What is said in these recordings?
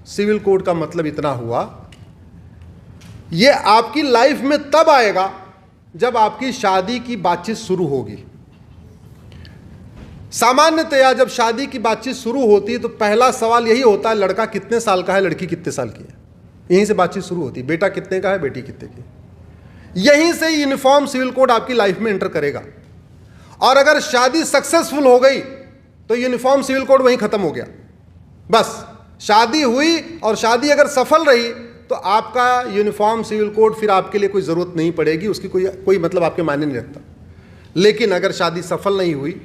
Civil code का मतलब इतना हुआ, ये आपकी लाइफ में तब आएगा जब आपकी शादी की बातचीत शुरू होगी। सामान्यतया जब शादी की बातचीत शुरू होती है तो पहला सवाल यही होता है, लड़का कितने साल का है, लड़की कितने साल की है। यहीं से बातचीत शुरू होती है, बेटा कितने का है, बेटी कितने की। यहीं से यूनिफॉर्म सिविल कोड आपकी लाइफ में एंटर करेगा। और अगर शादी सक्सेसफुल हो गई तो यूनिफॉर्म सिविल कोड वहीं खत्म हो गया। बस शादी हुई और शादी अगर सफल रही तो आपका यूनिफॉर्म सिविल कोड फिर आपके लिए कोई ज़रूरत नहीं पड़ेगी, उसकी कोई मतलब आपके मायने नहीं रखता। लेकिन अगर शादी सफल नहीं हुई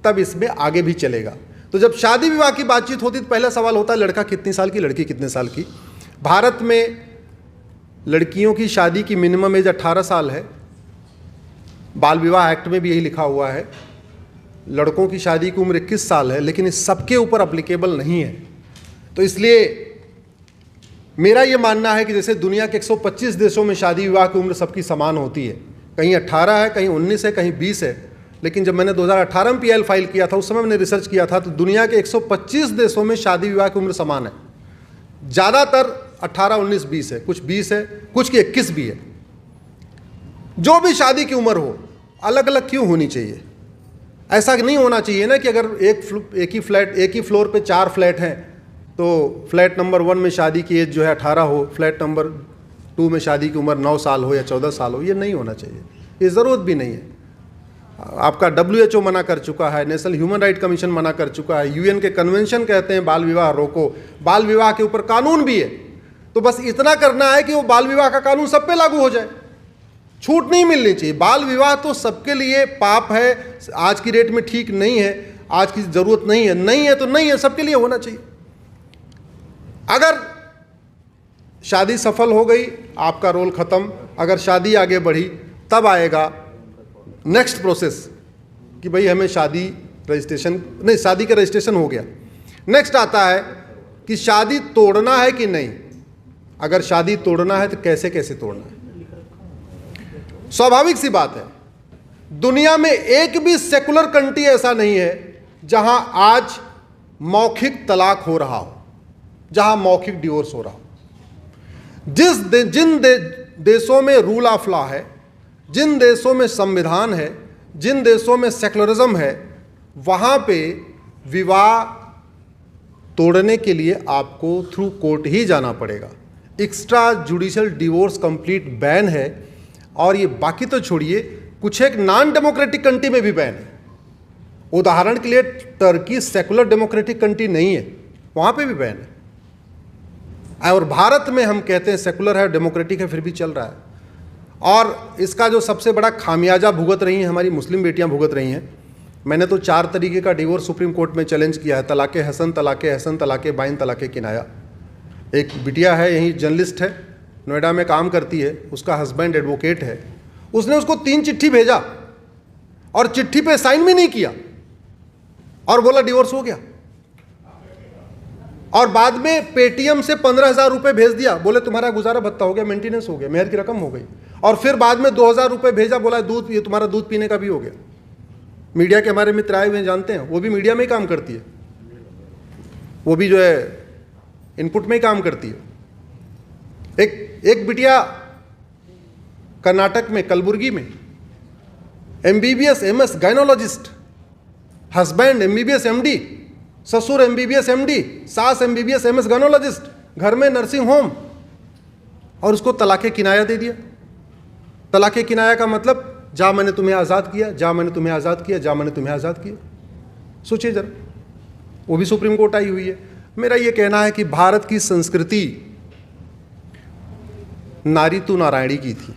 तब इसमें आगे भी चलेगा। तो जब शादी विवाह की बातचीत होती तो पहला सवाल होता है, लड़का कितनी साल की, लड़की कितने साल की। भारत में लड़कियों की शादी की मिनिमम एज 18 साल है। बाल विवाह एक्ट में भी यही लिखा हुआ है। लड़कों की शादी की उम्र 21 साल है, लेकिन इस सबके ऊपर अप्लीकेबल नहीं है। तो इसलिए मेरा ये मानना है कि जैसे दुनिया के 125 देशों में शादी विवाह की उम्र सबकी समान होती है, कहीं 18 है, कहीं 19 है, कहीं 20 है। लेकिन जब मैंने 2018 में PIL फाइल किया था, उस समय मैंने रिसर्च किया था, तो दुनिया के 125 देशों में शादी विवाह की उम्र समान है। ज़्यादातर 18, 19, 20 है, कुछ 20 है, कुछ की 21 भी है। जो भी शादी की उम्र हो, अलग अलग क्यों होनी चाहिए? ऐसा नहीं होना चाहिए ना कि अगर एक ही फ्लोर पे 4 फ्लैट हैं तो फ्लैट नंबर 1 में शादी की एज जो है 18 हो, फ्लैट नंबर 2 में शादी की उम्र 9 साल हो या 14 साल हो। ये नहीं होना चाहिए, ये ज़रूरत भी नहीं है। आपका WHO मना कर चुका है, नेशनल ह्यूमन राइट कमीशन मना कर चुका है, UN के कन्वेंशन कहते हैं बाल विवाह रोको, बाल विवाह के ऊपर कानून भी है। तो बस इतना करना है कि वो बाल विवाह का कानून सब पे लागू हो जाए, छूट नहीं मिलनी चाहिए। बाल विवाह तो सबके लिए पाप है, आज की डेट में ठीक नहीं है, आज की ज़रूरत नहीं है, नहीं है तो नहीं है, सबके लिए होना चाहिए। अगर शादी सफल हो गई, आपका रोल ख़त्म। अगर शादी आगे बढ़ी तब आएगा नेक्स्ट प्रोसेस कि भाई हमें शादी का रजिस्ट्रेशन हो गया। नेक्स्ट आता है कि शादी तोड़ना है कि नहीं। अगर शादी तोड़ना है तो कैसे कैसे तोड़ना है। स्वाभाविक सी बात है, दुनिया में एक भी सेकुलर कंट्री ऐसा नहीं है जहां आज मौखिक तलाक हो रहा हो, जहां मौखिक डिवोर्स हो रहा हो। जिन देशों में रूल ऑफ लॉ है, जिन देशों में संविधान है, जिन देशों में सेकुलरिज्म है, वहाँ पे विवाह तोड़ने के लिए आपको थ्रू कोर्ट ही जाना पड़ेगा। Extra judicial divorce complete ban है। और ये बाकी तो छोड़िए, कुछ एक नॉन डेमोक्रेटिक कंट्री में भी बैन है। उदाहरण के लिए टर्की सेकुलर डेमोक्रेटिक कंट्री नहीं है, वहाँ पे भी बैन है। और भारत में हम कहते हैं सेकुलर है, डेमोक्रेटिक है, फिर भी चल रहा है। और इसका जो सबसे बड़ा खामियाजा भुगत रही हैं हमारी मुस्लिम बेटियां भुगत रही हैं। मैंने तो 4 तरीके का डिवोर्स सुप्रीम कोर्ट में चैलेंज किया है, तलाक़े हसन, तलाक़े बाइन, तलाक़े किनाया। एक बिटिया है, यहीं जर्नलिस्ट है, नोएडा में काम करती है, उसका हस्बैंड एडवोकेट है। उसने उसको 3 चिट्ठी भेजा और चिट्ठी पे साइन भी नहीं किया और बोला डिवोर्स हो गया। और बाद में पेटीएम से 15,000 रुपये भेज दिया, बोले तुम्हारा गुजारा भत्ता हो गया, मेंटेनेंस हो गया, मेहर की रकम हो गई। और फिर बाद में 2,000 रुपये भेजा, बोला दूध, ये तुम्हारा दूध पीने का भी हो गया। मीडिया के हमारे मित्र आए हुए जानते हैं, वो भी मीडिया में ही काम करती है, वो भी जो है इनपुट में ही काम करती है। एक बिटिया कर्नाटक में कलबुर्गी में MBBS MS gynaecologist, husband MBBS MD, ससुर MBBS MD, सास MBBS MS गायनोलॉजिस्ट, घर में नर्सिंग होम, और उसको तलाक़े किनाया दे दिया। तलाक़े किनाया का मतलब जा मैंने तुम्हें आज़ाद किया, जा मैंने तुम्हें आज़ाद किया, जा मैंने तुम्हें आज़ाद किया। सोचिए जरा, वो भी सुप्रीम कोर्ट आई हुई है। मेरा ये कहना है कि भारत की संस्कृति नारी तू नारायणी की थी,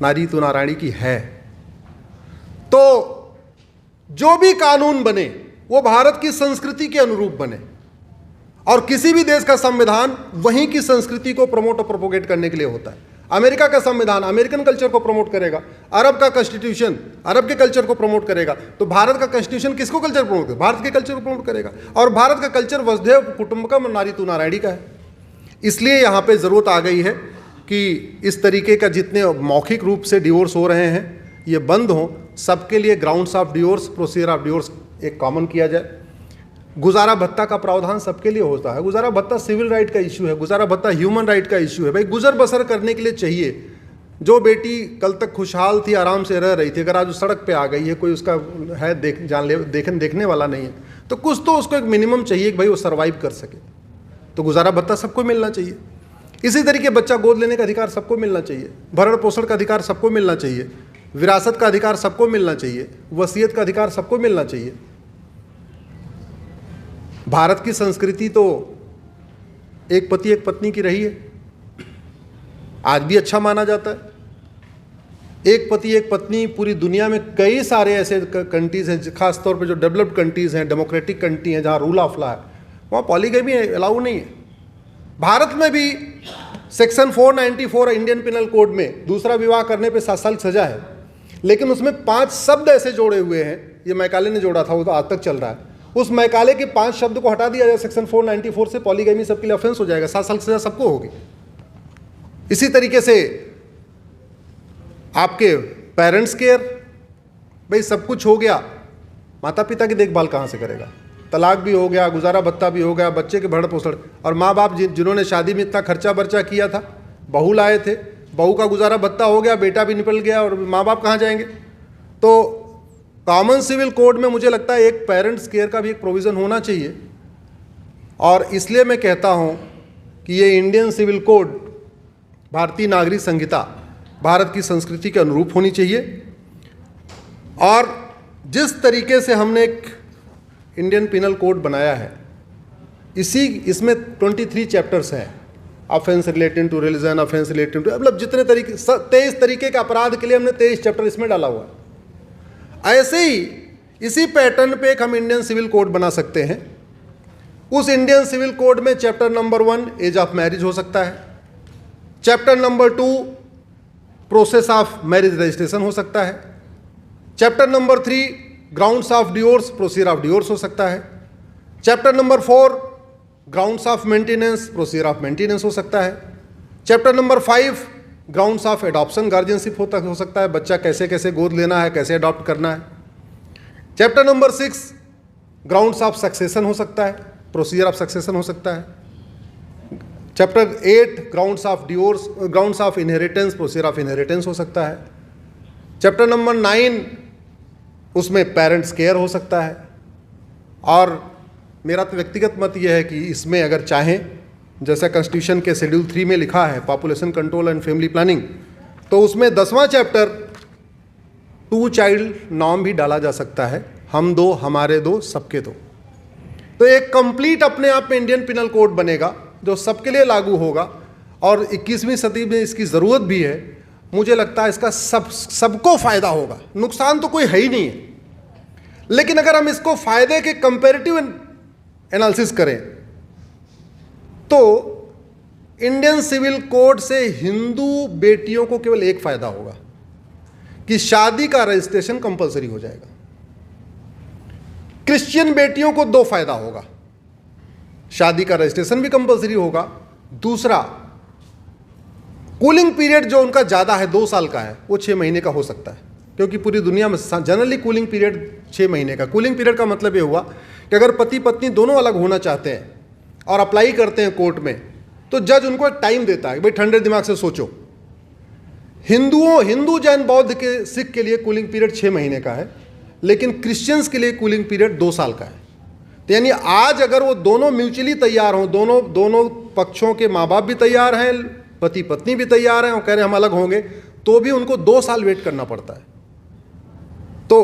नारी तू नारायणी की है। तो जो भी कानून बने वो भारत की संस्कृति के अनुरूप बने, और किसी भी देश का संविधान वहीं की संस्कृति को प्रमोट और प्रोपोगेट करने के लिए होता है। अमेरिका का संविधान अमेरिकन कल्चर को प्रमोट करेगा, अरब का कॉन्स्टिट्यूशन अरब के कल्चर को प्रमोट करेगा, तो भारत का कॉन्स्टिट्यूशन किसको कल्चर प्रमोट करेगा? भारत के कल्चर को प्रमोट करेगा। और भारत का कल्चर वसुधैव कुटुंबकम नारी तू नारायणी का है। इसलिए यहाँ पे ज़रूरत आ गई है कि इस तरीके का जितने मौखिक रूप से डिवोर्स हो रहे हैं ये बंद हों। सबके लिए grounds of divorce, procedure of divorce एक कॉमन किया जाए। गुजारा भत्ता का प्रावधान सबके लिए होता है। गुजारा भत्ता सिविल राइट का इशू है, गुजारा भत्ता ह्यूमन राइट का इशू है। भाई गुजर बसर करने के लिए चाहिए। जो बेटी कल तक खुशहाल थी, आराम से रह रही थी, अगर आज वो सड़क पे आ गई है, कोई उसका है देखने वाला नहीं है, तो कुछ तो उसको एक मिनिमम चाहिए कि भाई वो सर्वाइव कर सके। तो गुजारा भत्ता सबको मिलना चाहिए। इसी तरीके बच्चा गोद लेने का अधिकार सबको मिलना चाहिए, भरण पोषण का अधिकार सबको मिलना चाहिए, विरासत का अधिकार सबको मिलना चाहिए, वसीयत का अधिकार सबको मिलना चाहिए। भारत की संस्कृति तो एक पति एक पत्नी की रही है, आज भी अच्छा माना जाता है। एक पति एक पत्नी पूरी दुनिया में कई सारे ऐसे कंट्रीज हैं, खासतौर पे जो डेवलप्ड कंट्रीज हैं, डेमोक्रेटिक कंट्री हैं, जहाँ रूल ऑफ लॉ है, वहाँ पॉलीगैमी अलाउ नहीं है। भारत में भी सेक्शन 494 इंडियन पिनल कोड में दूसरा विवाह करने पे 7 साल सजा है, लेकिन उसमें 5 शब्द ऐसे जोड़े हुए हैं, ये मैकाले ने जोड़ा था, वो तो आज तक चल रहा है। उस मैकाले के 5 शब्द को हटा दिया जाए सेक्शन 494 से, पॉलीगैमी सबके लिए ऑफेंस हो जाएगा, 7 साल सजा सबको होगी। इसी तरीके से आपके पेरेंट्स केयर, भाई सब कुछ हो गया, माता पिता की देखभाल कहाँ से करेगा? तलाक भी हो गया, गुजारा भत्ता भी हो गया, बच्चे के भरण पोषण, और माँ बाप जिन्होंने शादी में इतना खर्चा बर्चा किया था, बहू लाए थे, बहू का गुजारा भत्ता हो गया, बेटा भी निकल गया, और माँ बाप कहाँ जाएंगे? तो कॉमन सिविल कोड में मुझे लगता है एक पेरेंट्स केयर का भी एक प्रोविज़न होना चाहिए। और इसलिए मैं कहता हूँ कि ये इंडियन सिविल कोड, भारतीय नागरिक संहिता, भारत की संस्कृति के अनुरूप होनी चाहिए। और जिस तरीके से हमने एक इंडियन पिनल कोड बनाया है, इसमें 23 चैप्टर्स हैं, offence relating to religion, offence relating to, मतलब जितने तरीके 23 तरीके के अपराध के लिए हमने 23 चैप्टर इसमें डाला हुआ है। ऐसे ही इसी पैटर्न पे एक हम इंडियन सिविल कोड बना सकते हैं। उस इंडियन सिविल कोड में chapter number 1 age of marriage हो सकता है, chapter number 2 process of marriage registration हो सकता है, chapter number 3 grounds of divorce, procedure of divorce हो सकता है, chapter number 4 grounds of maintenance, procedure of maintenance हो सकता है, chapter number 5 grounds of adoption, guardianship हो सकता है, बच्चा कैसे कैसे गोद लेना है, कैसे अडॉप्ट करना है, chapter number 6 grounds of succession हो सकता है, प्रोसीजर ऑफ सक्सेशन हो सकता है, chapter 8 grounds of divorce, grounds of inheritance, procedure of inheritance हो सकता है, चैप्टर नंबर 9 उसमें पेरेंट्स केयर हो सकता है। और मेरा तो व्यक्तिगत मत यह है कि इसमें अगर चाहें, जैसा कॉन्स्टिट्यूशन के शेड्यूल 3 में लिखा है population control and family planning, तो उसमें 10वां चैप्टर 2 चाइल्ड नॉर्म भी डाला जा सकता है, हम दो, हमारे दो, सबके दो। तो एक कंप्लीट अपने आप में इंडियन पिनल कोड बनेगा जो सबके लिए लागू होगा, और 21वीं सदी में इसकी ज़रूरत भी है। मुझे लगता है इसका सबको फ़ायदा होगा, नुकसान तो कोई है ही नहीं है। लेकिन अगर हम इसको फ़ायदे के कंपैरेटिव एनालिसिस करें तो इंडियन सिविल कोड से हिंदू बेटियों को केवल एक फ़ायदा होगा कि शादी का रजिस्ट्रेशन कंपलसरी हो जाएगा। क्रिश्चियन बेटियों को 2 फायदा होगा, शादी का रजिस्ट्रेशन भी कंपलसरी होगा, दूसरा कूलिंग पीरियड जो उनका ज़्यादा है 2 साल का है वो 6 महीने का हो सकता है, क्योंकि पूरी दुनिया में जनरली कूलिंग पीरियड 6 महीने का। कूलिंग पीरियड का मतलब ये हुआ कि अगर पति पत्नी दोनों अलग होना चाहते हैं और अप्लाई करते हैं कोर्ट में, तो जज उनको एक टाइम देता है, भाई ठंडे दिमाग से सोचो। हिंदू जैन बौद्ध के सिख के लिए कूलिंग पीरियड 6 महीने का है, लेकिन क्रिश्चियंस के लिए कूलिंग पीरियड 2 साल का है। तो यानी आज अगर वो दोनों म्यूचुअली तैयार हों, दोनों पक्षों के माँ बाप भी तैयार हैं, पति पत्नी भी तैयार हैं और कह रहे हैं हम अलग होंगे, तो भी उनको 2 साल वेट करना पड़ता है। तो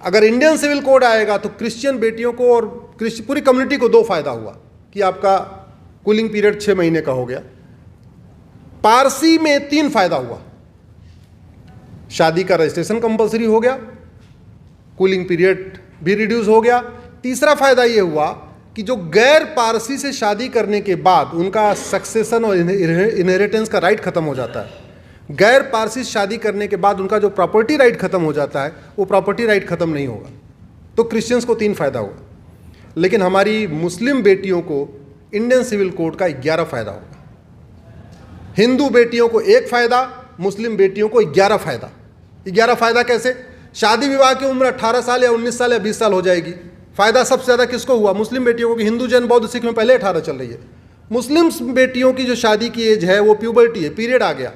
अगर इंडियन सिविल कोड आएगा तो क्रिश्चियन बेटियों को और पूरी कम्युनिटी को 2 फायदा हुआ कि आपका कूलिंग पीरियड 6 महीने का हो गया। पारसी में 3 फायदा हुआ, शादी का रजिस्ट्रेशन कंपलसरी हो गया, कूलिंग पीरियड भी रिड्यूस हो गया। तीसरा फायदा यह हुआ कि जो गैर पारसी से शादी करने के बाद उनका सक्सेशन और इनहेरिटेंस का राइट खत्म हो जाता है। गैर पारसी शादी करने के बाद उनका जो प्रॉपर्टी राइट खत्म हो जाता है, वो प्रॉपर्टी राइट खत्म नहीं होगा। तो क्रिश्चियंस को 3 फायदा हुआ, लेकिन हमारी मुस्लिम बेटियों को इंडियन सिविल कोड का 11 फायदा होगा। हिंदू बेटियों को 1 फायदा, मुस्लिम बेटियों को 11 फायदा। 11 फायदा कैसे? शादी विवाह की उम्र 18 साल या 19 साल या 20 साल हो जाएगी, फ़ायदा सबसे ज़्यादा किसको हुआ? मुस्लिम बेटियों को। कि हिंदू जैन बौद्ध सिख में पहले 18 चल रही है। मुस्लिम बेटियों की जो शादी की एज है वो प्यूबर्टी है, पीरियड आ गया।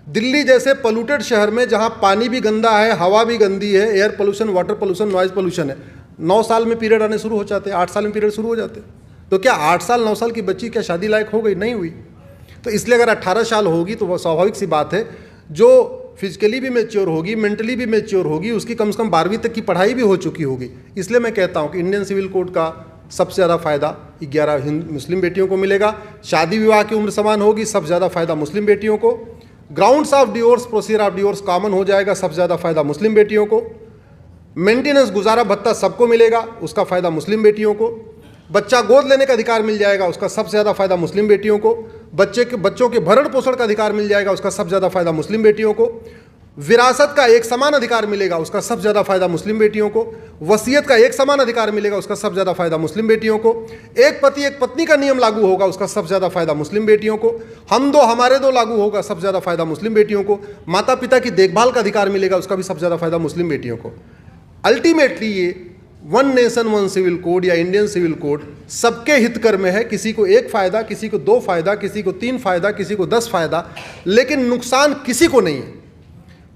दिल्ली जैसे पोल्यूटेड शहर में जहाँ पानी भी गंदा है, हवा भी गंदी है, air pollution, water pollution, noise pollution है, 9 साल में पीरियड आने शुरू हो जाते हैं, 8 साल में पीरियड शुरू हो जाते हैं। तो क्या 8 साल 9 साल की बच्ची क्या शादी लायक हो गई? नहीं हुई। तो इसलिए अगर 18 साल होगी तो वह स्वाभाविक सी बात है, जो फिजिकली भी मैच्योर होगी, मेंटली भी मैच्योर होगी, उसकी कम से कम 12वीं तक की पढ़ाई भी हो चुकी होगी। इसलिए मैं कहता हूँ कि इंडियन सिविल कोड का सबसे ज़्यादा फ़ायदा 11 मुस्लिम बेटियों को मिलेगा। शादी विवाह की उम्र समान होगी, सबसे ज़्यादा फ़ायदा मुस्लिम बेटियों को। Grounds of divorce, procedure of divorce common हो जाएगा, सबसे ज़्यादा फ़ायदा मुस्लिम बेटियों को। मेंटेनेंस गुजारा भत्ता सबको मिलेगा, उसका फ़ायदा मुस्लिम बेटियों को। बच्चा गोद लेने का अधिकार मिल जाएगा, उसका सबसे ज़्यादा फ़ायदा मुस्लिम बेटियों को। बच्चों के भरण पोषण का अधिकार मिल जाएगा, उसका सबसे ज़्यादा फ़ायदा मुस्लिम बेटियों को। विरासत का एक समान अधिकार मिलेगा, उसका सबसे ज़्यादा फ़ायदा मुस्लिम बेटियों को। वसीयत का एक समान अधिकार मिलेगा, उसका सबसे ज़्यादा फ़ायदा मुस्लिम बेटियों को। एक पति एक पत्नी का नियम लागू होगा, उसका सबसे ज़्यादा फ़ायदा मुस्लिम बेटियों को। हम दो हमारे दो लागू होगा, सबसे ज़्यादा फ़ायदा मुस्लिम बेटियों को। माता पिता की देखभाल का अधिकार मिलेगा, उसका भी सबसे ज़्यादा फ़ायदा मुस्लिम बेटियों को। अल्टीमेटली ये one nation one civil code या इंडियन सिविल कोड सबके हितकर में है। किसी को 1 फ़ायदा, किसी को 2 फ़ायदा, किसी को 3 फ़ायदा, किसी को 10 फ़ायदा, लेकिन नुकसान किसी को नहीं है।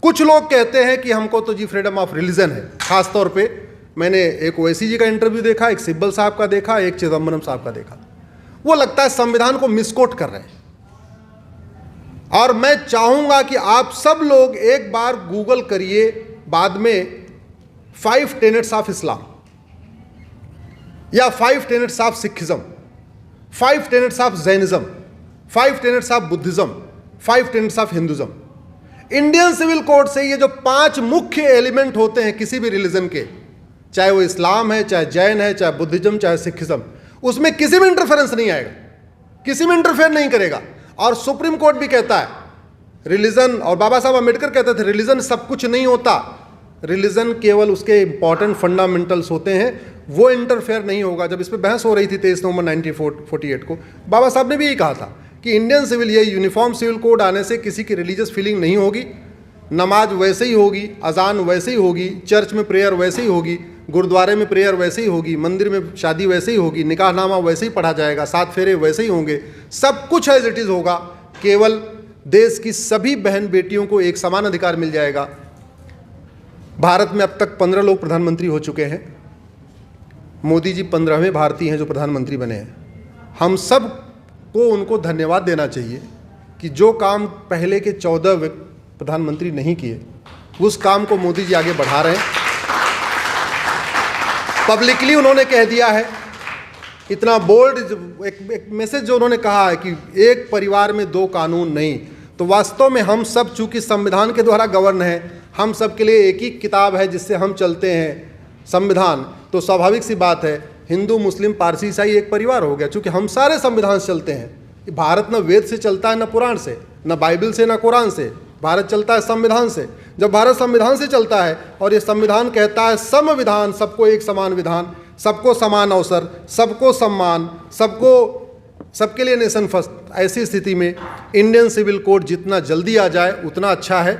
कुछ लोग कहते हैं कि हमको तो जी फ्रीडम ऑफ रिलीजन है। खास तौर पे मैंने एक ओवैसी जी का इंटरव्यू देखा, एक सिब्बल साहब का देखा, एक चिदम्बरम साहब का देखा। वो लगता है संविधान को मिसकोट कर रहे हैं। और मैं चाहूंगा कि आप सब लोग एक बार गूगल करिए बाद में 5 टेनेट्स ऑफ इस्लाम या 5 tenets of Sikhism, 5 tenets of Jainism, 5 tenets of Buddhism, 5 tenets of Hinduism. Indian civil code से ये जो 5 मुख्य एलिमेंट होते हैं किसी भी रिलीजन के, चाहे वो इस्लाम है, चाहे जैन है, चाहे बुद्धिज्म, चाहे सिखिज्म, उसमें किसी में इंटरफेरेंस नहीं आएगा, किसी में इंटरफेयर नहीं करेगा। और सुप्रीम कोर्ट भी कहता है रिलीजन, और बाबा साहब अम्बेडकर कहते थे रिलीजन सब कुछ नहीं होता, रिलीजन केवल उसके इंपॉर्टेंट फंडामेंटल्स होते हैं, वो इंटरफेयर नहीं होगा। जब इस पर बहस हो रही थी 23 नवंबर 1948 को, बाबा साहब ने भी यही कहा था कि इंडियन सिविल, ये यूनिफॉर्म सिविल कोड आने से किसी की रिलीजियस फीलिंग नहीं होगी, नमाज वैसे ही होगी, अजान वैसे ही होगी, चर्च में प्रेयर वैसे ही होगी, गुरुद्वारे में प्रेयर वैसे ही होगी, मंदिर में शादी वैसे ही होगी, निकाहनामा वैसे ही पढ़ा जाएगा, 7 फेरे वैसे ही होंगे, सब कुछ एज इट इज़ होगा। केवल देश की सभी बहन बेटियों को एक समान अधिकार मिल जाएगा। भारत में अब तक 15 लोग प्रधानमंत्री हो चुके हैं। मोदी जी 15वें भारतीय हैं जो प्रधानमंत्री बने हैं। हम सब को उनको धन्यवाद देना चाहिए कि जो काम पहले के 14 प्रधानमंत्री नहीं किए, उस काम को मोदी जी आगे बढ़ा रहे हैं। पब्लिकली उन्होंने कह दिया है, इतना बोल्ड एक मैसेज जो उन्होंने कहा है कि एक परिवार में 2 कानून नहीं। तो वास्तव में हम सब चूंकि संविधान के द्वारा गवर्न हैं, हम सब के लिए एक ही किताब है जिससे हम चलते हैं, संविधान। तो स्वाभाविक सी बात है, हिंदू मुस्लिम पारसी ईसाई एक परिवार हो गया, चूँकि हम सारे संविधान से चलते हैं। भारत न वेद से चलता है, न पुराण से, न बाइबल से, न कुरान से। भारत चलता है संविधान से। जब भारत संविधान से चलता है और ये संविधान कहता है संविधान, सबको एक समान विधान, सबको समान अवसर, सबको सम्मान, सबके लिए नेशन फर्स्ट, ऐसी स्थिति में इंडियन सिविल कोड जितना जल्दी आ जाए उतना अच्छा है।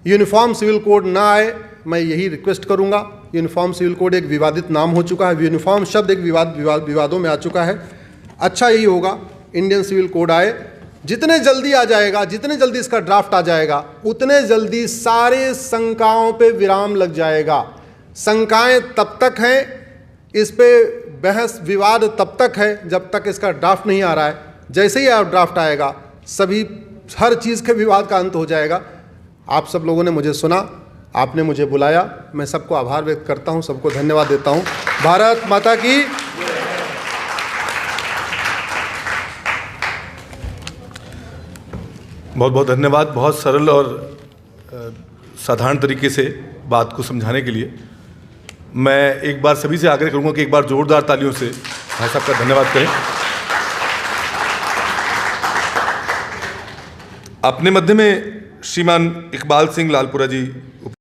यूनिफॉर्म सिविल कोड ना आए, मैं यही रिक्वेस्ट करूंगा। यूनिफॉर्म सिविल कोड एक विवादित नाम हो चुका है, यूनिफॉर्म शब्द एक विवादों में आ चुका है। अच्छा यही होगा इंडियन सिविल कोड आए, जितने जल्दी आ जाएगा, जितने जल्दी इसका ड्राफ्ट आ जाएगा, उतने जल्दी सारे शंकाओं पे विराम लग जाएगा। शंकाएं तब तक हैं, इस पे बहस विवाद तब तक है जब तक इसका ड्राफ्ट नहीं आ रहा है। जैसे ही ड्राफ्ट आएगा, हर चीज़ के विवाद का अंत हो जाएगा। आप सब लोगों ने मुझे सुना, आपने मुझे बुलाया, मैं सबको आभार व्यक्त करता हूं, सबको धन्यवाद देता हूं। भारत माता की। बहुत बहुत धन्यवाद, बहुत सरल और साधारण तरीके से बात को समझाने के लिए। मैं एक बार सभी से आग्रह करूंगा कि एक बार जोरदार तालियों से भाई साहब का धन्यवाद करें। अपने मध्य में श्रीमान इकबाल सिंह लालपुरा जी